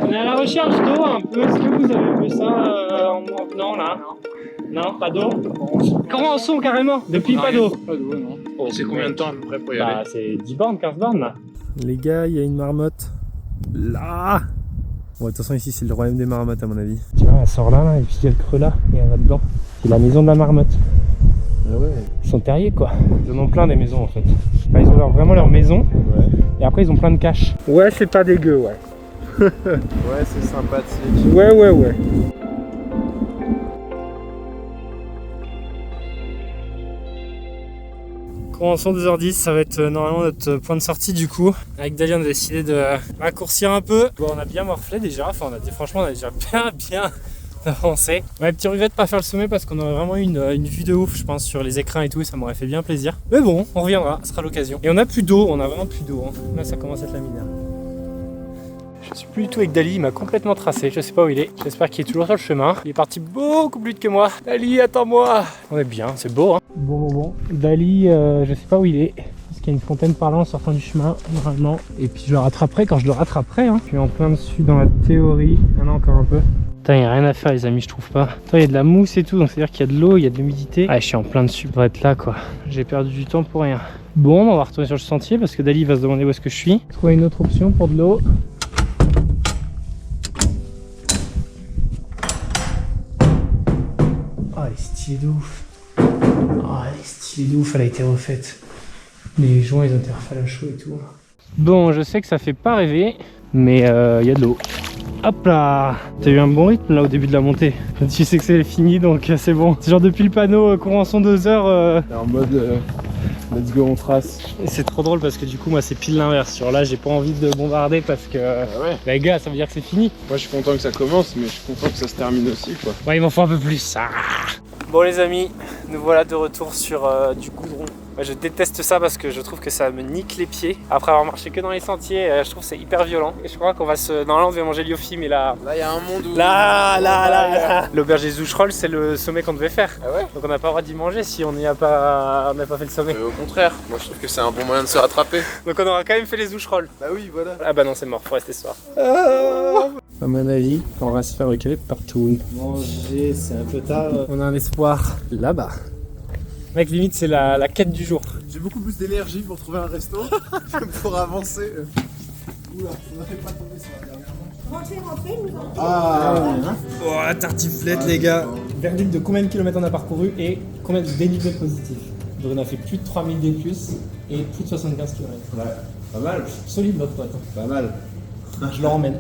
On est à la recherche d'eau un peu. Est-ce que vous avez vu ça en venant là? Non, pas d'eau. Comment en sont carrément? Depuis pas d'eau. Pas d'eau, non. Oh, C'est combien de temps à peu près pour y aller? C'est 10 bornes, 15 bornes là. Les gars, il y a une marmotte. Là. Bon, de toute façon, ici, c'est le royaume des marmottes, à mon avis. Tu vois, elle sort là, et puis il y a le creux là, et un là-dedans. C'est la maison de la marmotte. Ah ouais. Ils sont terriers quoi. Ils en ont plein des maisons en fait. Enfin, ils ont vraiment leur maison. Ouais. Et après ils ont plein de caches. Ouais, c'est pas dégueu, ouais. Ouais, c'est sympathique. Ouais. Convention 2h10, ça va être normalement notre point de sortie du coup. Avec Dali, on a décidé de raccourcir un peu. Bon, on a bien morflé déjà, enfin franchement on a déjà bien avancé. Ouais, petit regret de pas faire le sommet parce qu'on aurait vraiment eu une vue de ouf, je pense, sur les écrins et tout, et ça m'aurait fait bien plaisir. Mais bon, on reviendra, ce sera l'occasion. Et on a plus d'eau, on a vraiment plus d'eau. Hein. Là, ça commence à être la misère. Je suis plus du tout avec Dali, il m'a complètement tracé, je sais pas où il est. J'espère qu'il est toujours sur le chemin. Il est parti beaucoup plus vite que moi. Dali, attends-moi. On est bien, c'est beau hein. Bon. Dali, je sais pas où il est. Parce qu'il y a une fontaine par là en sortant du chemin, normalement. Et puis je le rattraperai quand je le rattraperai. Hein. Je suis en plein dessus dans la théorie. Ah non, encore un peu. Putain, il n'y a rien à faire les amis, je trouve pas. Attends, il y a de la mousse et tout, donc c'est à dire qu'il y a de l'eau, il y a de l'humidité. Ah, je suis en plein dessus pour être là quoi. J'ai perdu du temps pour rien. Bon, on va retourner sur le sentier parce que Dali va se demander où est-ce que je suis. Trouver une autre option pour de l'eau. Oh, elle est stylée de ouf. Oh, elle est stylée de ouf, elle a été refaite. Les joints, ils ont été refaits à la chaux et tout. Bon, je sais que ça fait pas rêver, mais il y a de l'eau. Hop là! T'as eu un bon rythme là au début de la montée. Tu sais que c'est fini donc c'est bon. C'est genre depuis le panneau convention 2 heures. T'es en mode let's go, on trace. Et c'est trop drôle parce que du coup moi c'est pile l'inverse. Sur là j'ai pas envie de bombarder parce que ouais. Bah, les gars ça veut dire que c'est fini. Moi je suis content que ça commence, mais je suis content que ça se termine aussi quoi. Ouais, il m'en faut un peu plus. Ah. Bon les amis, nous voilà de retour sur du goudron. Je déteste ça parce que je trouve que ça me nique les pieds. Après avoir marché que dans les sentiers, je trouve que c'est hyper violent. Et je crois qu'on va se... Normalement on devait manger l'Yofi, mais là... Là il y a un monde où... Là. L'auberge des Oucherolles, c'est le sommet qu'on devait faire. Ah ouais. Donc on n'a pas le droit d'y manger si on n'a pas fait le sommet. Au contraire, moi je trouve que c'est un bon moyen de se rattraper. Donc on aura quand même fait les Oucherolles. Bah oui, voilà. Ah bah non, c'est mort, faut rester ce soir. À mon avis, on va se fabriquer partout. Manger, c'est un peu tard. On a un espoir là-bas. Mec, limite, c'est la quête du jour. J'ai beaucoup plus d'énergie pour trouver un resto que pour avancer. Oula, on n'avait pas tombé sur la dernière. Rentrez, nous en Ah, Oh, la tartiflette, les gars. Verdict de combien de kilomètres on a parcouru et combien de dénivelés positifs. Donc on a fait plus de 3000 D+, et plus de 75 km. ouais, pas mal. Solide, notre pote. Pas mal. Je le ramène.